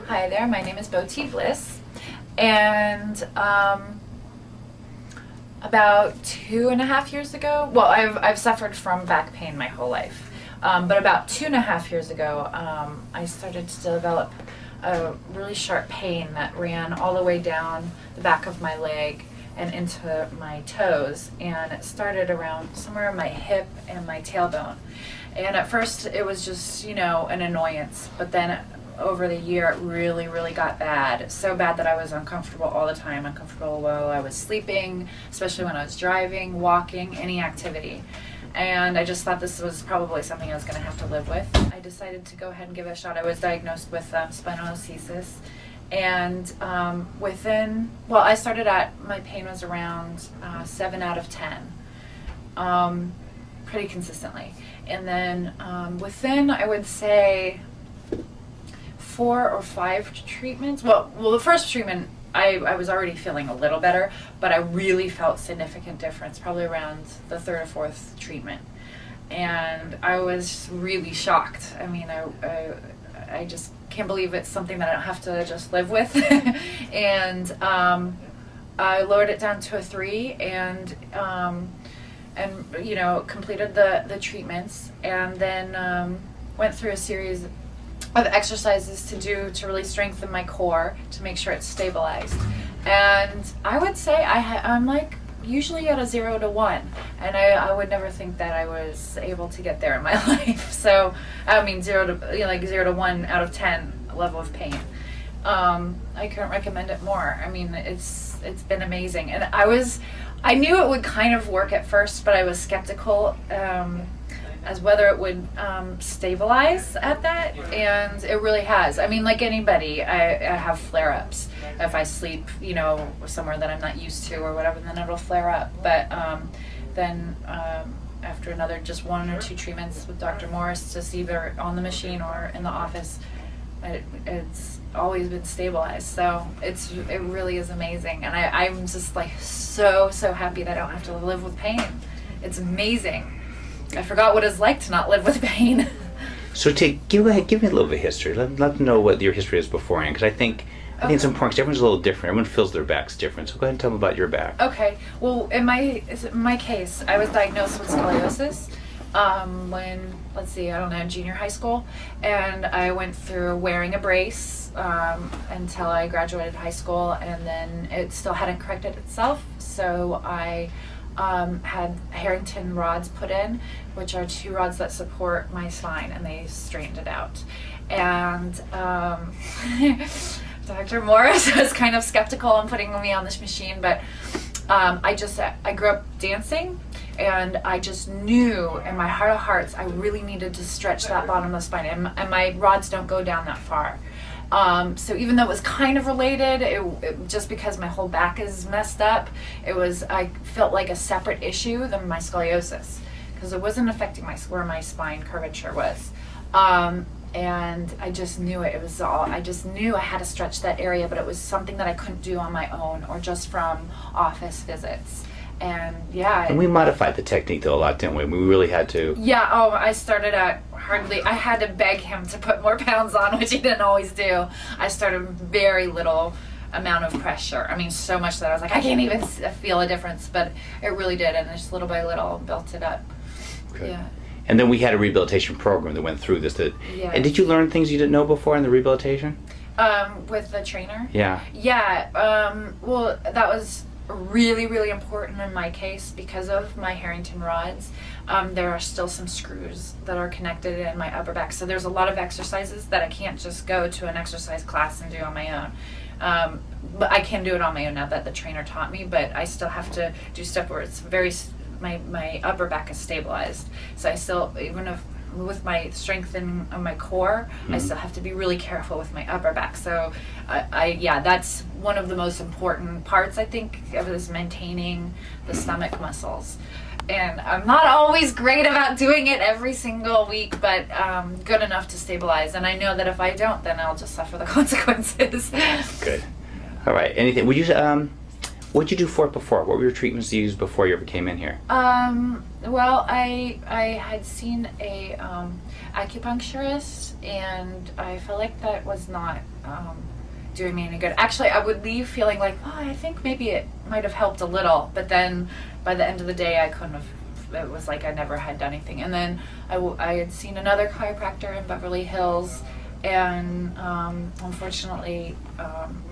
Hi there, my name is Bo T. Bliss, and about 2.5 years ago, well, I've suffered from back pain my whole life, but about 2.5 years ago, I started to develop a really sharp pain that ran all the way down the back of my leg and into my toes, and it started around somewhere in my hip and my tailbone. And at first it was just, you know, an annoyance, but then over the year it really got bad. So bad that I was uncomfortable all the time, uncomfortable while I was sleeping, especially when I was driving, walking, any activity. And I just thought this was probably something I was going to have to live with. I decided to go ahead and give it a shot. I was diagnosed with Spinal Stenosis, and I started at, my pain was around 7 out of 10, pretty consistently. And then within, I would say, 4 or 5 treatments. Well, the first treatment, I was already feeling a little better, but I really felt significant difference, probably around the 3rd or 4th treatment. And I was really shocked. I mean, I just can't believe it's something that I don't have to just live with. And I lowered it down to a 3, and you know, completed the treatments, and then went through a series of exercises to really strengthen my core, to make sure it's stabilized. And I would say I'm like usually at a 0 to 1, and I would never think that I was able to get there in my life. So I mean, 0 to 1 out of 10 level of pain. I couldn't recommend it more. I mean, it's been amazing, and I knew it would kind of work at first, but I was skeptical as whether it would stabilize at that, and it really has. I mean, like anybody, I have flare-ups. If I sleep, you know, somewhere that I'm not used to or whatever, then it'll flare up. But then after another just 1 or 2 treatments with Dr. Morris, just either on the machine or in the office, it's always been stabilized. So it really is amazing, and I'm just like so happy that I don't have to live with pain. It's amazing. I forgot what it's like to not live with pain. So give me a little bit of history. Let them know what your history is beforehand, because I think it's important, because everyone's a little different. Everyone feels their back's different. So go ahead and tell them about your back. Okay. Well, in my case, I was diagnosed with scoliosis when, let's see, I don't know, junior high school, and I went through wearing a brace until I graduated high school, and then it still hadn't corrected itself, so I had Harrington rods put in, which are 2 rods that support my spine, and they straightened it out. And Dr. Morris was kind of skeptical on putting me on this machine, but I grew up dancing, and I just knew in my heart of hearts I really needed to stretch that bottom of the spine, and my rods don't go down that far. So even though it was kind of related, just because my whole back is messed up, I felt like a separate issue than my scoliosis, because it wasn't affecting where my spine curvature was. And I just knew I just knew I had to stretch that area, but it was something that I couldn't do on my own or just from office visits. And yeah. And we modified the technique though a lot, didn't we? We really had to. Yeah, I started at I had to beg him to put more pounds on, which he didn't always do. I started very little amount of pressure. I mean, so much that I was like, I can't even feel a difference, but it really did, and just little by little built it up. Okay. Yeah. And then we had a rehabilitation program that went through this. Yeah. And did you learn things you didn't know before in the rehabilitation? With the trainer? Yeah. Yeah, well, that was really important in my case because of my Harrington rods. There are still some screws that are connected in my upper back, so there's a lot of exercises that I can't just go to an exercise class and do on my own. But I can do it on my own now that the trainer taught me, but I still have to do stuff where it's my upper back is stabilized. So I still, even if with my strength in my core, I still have to be really careful with my upper back. So yeah, that's one of the most important parts, I think, of is maintaining the stomach muscles. And I'm not always great about doing it every single week, but good enough to stabilize. And I know that if I don't, then I'll just suffer the consequences. Good. All right. Anything? Would you? What'd you do for it before? What were your treatments you used before you ever came in here? Well, I had seen a acupuncturist, and I felt like that was not doing me any good. Actually, I would leave feeling like, oh, I think maybe it might have helped a little, but then by the end of the day, I couldn't have. It was like I never had done anything. And then I had seen another chiropractor in Beverly Hills, and unfortunately,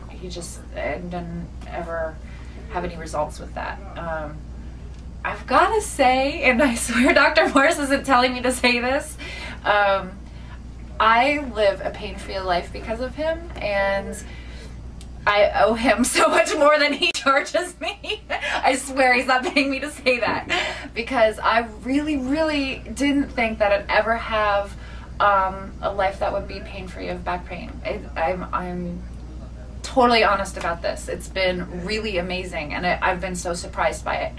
he just didn't ever have any results with that. I've got to say, and I swear Dr. Morris isn't telling me to say this, I live a pain-free life because of him, and I owe him so much more than he charges me. I swear he's not paying me to say that, because I really, really didn't think that I'd ever have a life that would be pain-free of back pain. I'm totally honest about this. It's been really amazing, and I've been so surprised by it.